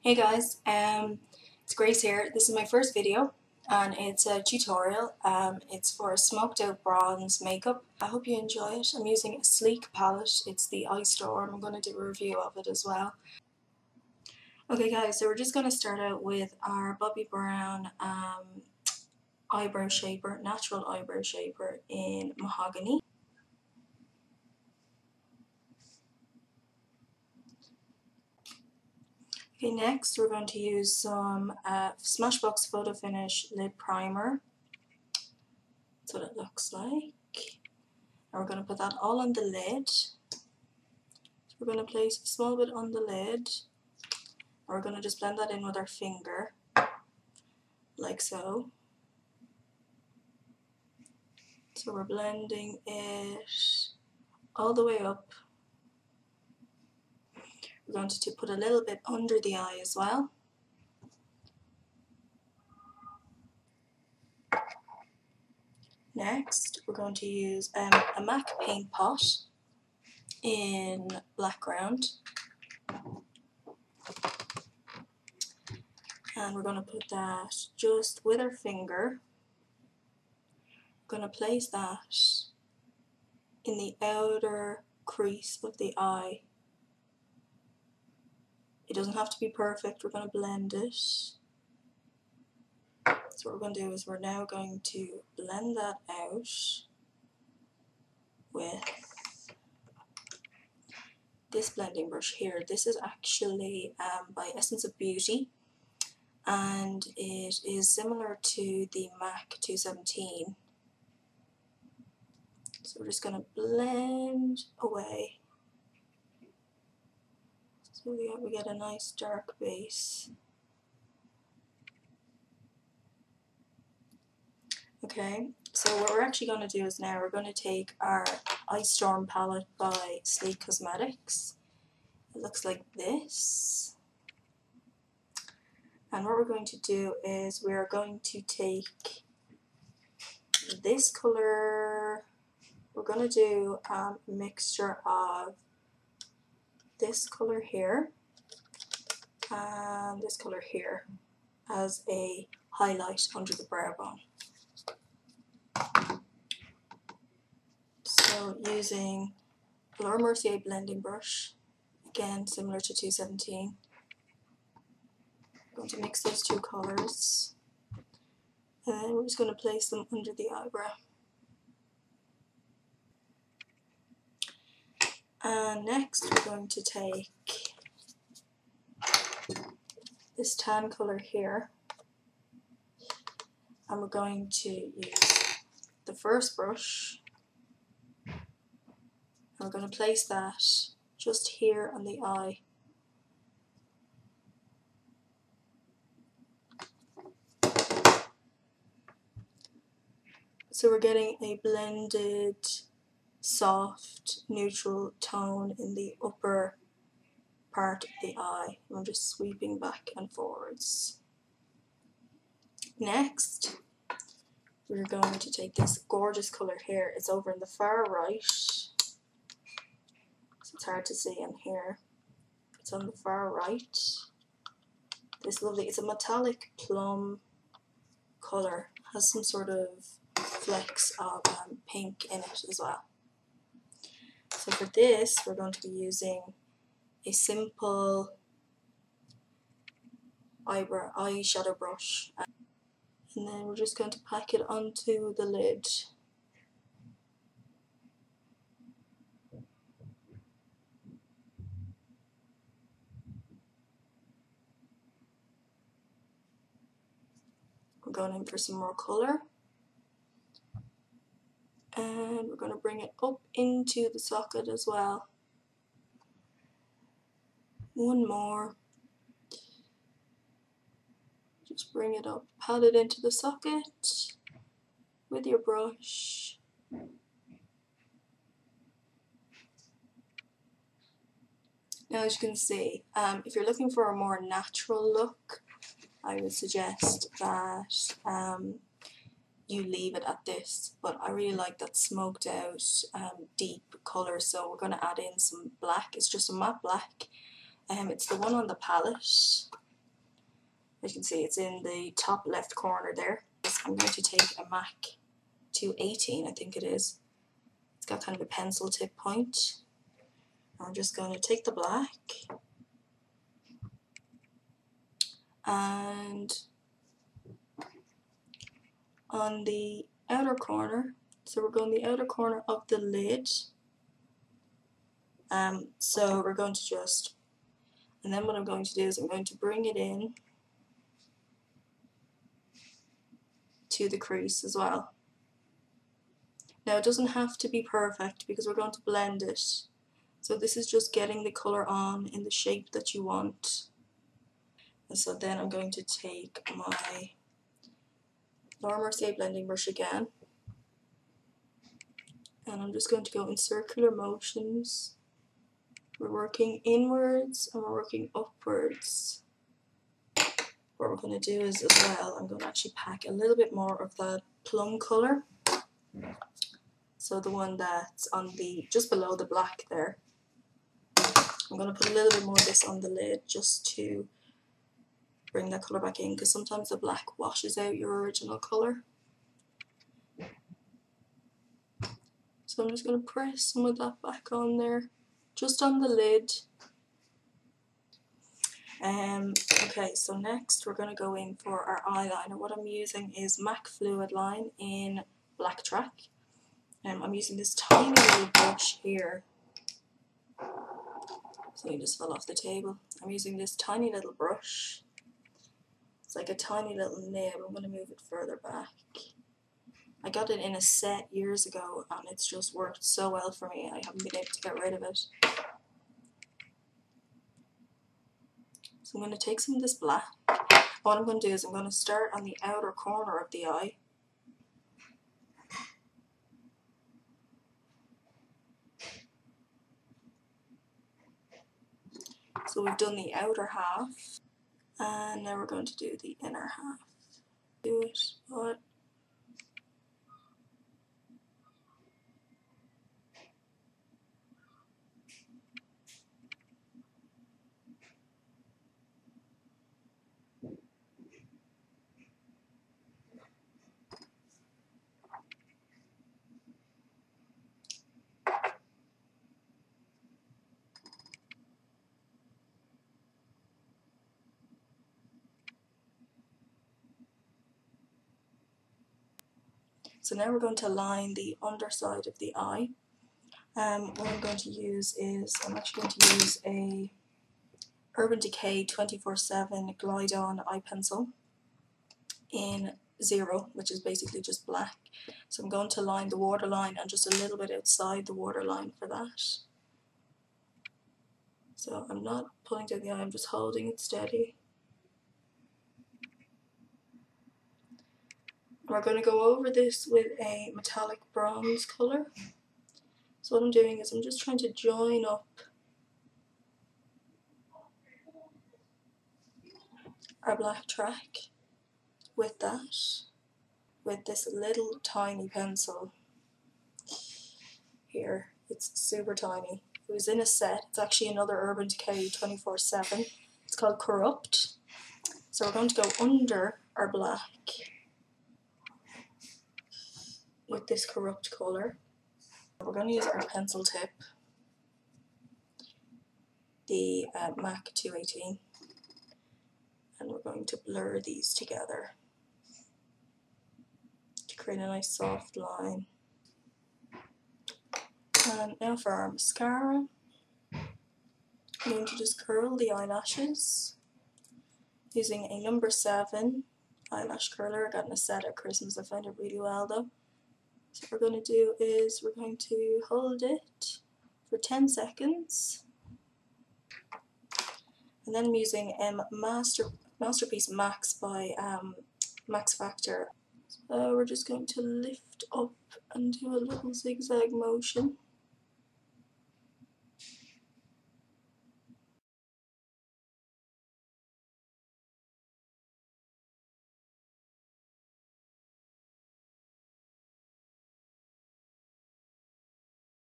Hey guys, it's Grace here. This is my first video and it's a tutorial. It's for smoked out bronze makeup. I hope you enjoy it. I'm using a sleek palette. It's the Storm. I'm going to do a review of it as well. Okay guys, so we're just going to start out with our Bobbi Brown eyebrow shaper, natural eyebrow shaper in Mahogany. Okay, next we're going to use some Smashbox Photo Finish Lid Primer. That's what it looks like. And we're going to put that all on the lid. So we're going to place a small bit on the lid. And we're going to just blend that in with our finger, like so. So we're blending it all the way up. We're going to put a little bit under the eye as well. Next, we're going to use a MAC paint pot in Blackground. And we're going to put that just with our finger. We're going to place that in the outer crease of the eye. It doesn't have to be perfect, we're going to blend it. So what we're going to do is we're now going to blend that out with this blending brush here. This is actually by Essence of Beauty, and it is similar to the MAC 217. So we're just going to blend away. So we get a nice dark base. Okay, so what we're actually going to do is now we're going to take our Storm Palette by Sleek Cosmetics. It looks like this. And what we're going to do is we're going to take this color. We're going to do a mixture of this color here and this color here as a highlight under the brow bone. So using Laura Mercier blending brush, again similar to 217, I'm going to mix those two colors and then we're just going to place them under the eyebrow. And next we're going to take this tan color here and we're going to use the first brush and we're going to place that just here on the eye. So we're getting a blended, soft, neutral tone in the upper part of the eye. I'm just sweeping back and forwards. Next, we're going to take this gorgeous color here. It's over in the far right. So it's hard to see in here. It's on the far right. This lovely, it's a metallic plum color. Has some sort of flecks of pink in it as well. So for this, we're going to be using a simple eyeshadow brush, and then we're just going to pack it onto the lid. We're going in for some more colour. And we're going to bring it up into the socket as well. One more. Just bring it up, pat it into the socket with your brush. Now as you can see, if you're looking for a more natural look, I would suggest that you leave it at this, but I really like that smoked out deep colour, so we're going to add in some black. It's just a matte black. It's the one on the palette. As you can see, it's in the top left corner there. I'm going to take a MAC 218, I think it is. It's got kind of a pencil tip point. I'm just going to take the black and on the outer corner, so we're going the outer corner of the lid. So we're going to just, and then what I'm going to do is I'm going to bring it in to the crease as well. Now it doesn't have to be perfect because we're going to blend it. So this is just getting the colour on in the shape that you want. And so then I'm going to take my Laura Mercier blending brush again. And I'm just going to go in circular motions. We're working inwards and we're working upwards. What we're going to do is as well, I'm going to actually pack a little bit more of that plum colour. So the one that's on the, just below the black there. I'm going to put a little bit more of this on the lid just to bring that colour back in, because sometimes the black washes out your original colour. So I'm just going to press some of that back on there, just on the lid. Okay, so next we're going to go in for our eyeliner. What I'm using is MAC Fluidline in Blacktrack. I'm using this tiny little brush here. So it just fell off the table. I'm using this tiny little brush. It's like a tiny little nib. I'm going to move it further back. I got it in a set years ago and it's just worked so well for me. I haven't been able to get rid of it. So I'm going to take some of this black. What I'm going to do is I'm going to start on the outer corner of the eye. So we've done the outer half, and now we're going to do the inner half. Do it, but so now we're going to line the underside of the eye. What I'm going to use is, I'm actually going to use a Urban Decay 24/7 Glide On eye pencil in 0, which is basically just black. So I'm going to line the waterline and just a little bit outside the waterline for that. So I'm not pulling down the eye, I'm just holding it steady. We're going to go over this with a metallic bronze colour. So what I'm doing is I'm just trying to join up our Blacktrack with that, with this little tiny pencil here. It's super tiny. It was in a set. It's actually another Urban Decay 24/7. It's called Corrupt. So we're going to go under our black with this Corrupt colour. We're going to use our pencil tip, the MAC 218, and we're going to blur these together to create a nice soft line. And now for our mascara, I'm going to just curl the eyelashes using a number 7 eyelash curler. I got in a set at Christmas. I found it really well though. So what we're going to do is we're going to hold it for 10 seconds. And then I'm using Masterpiece Max by Max Factor. So we're just going to lift up and do a little zigzag motion.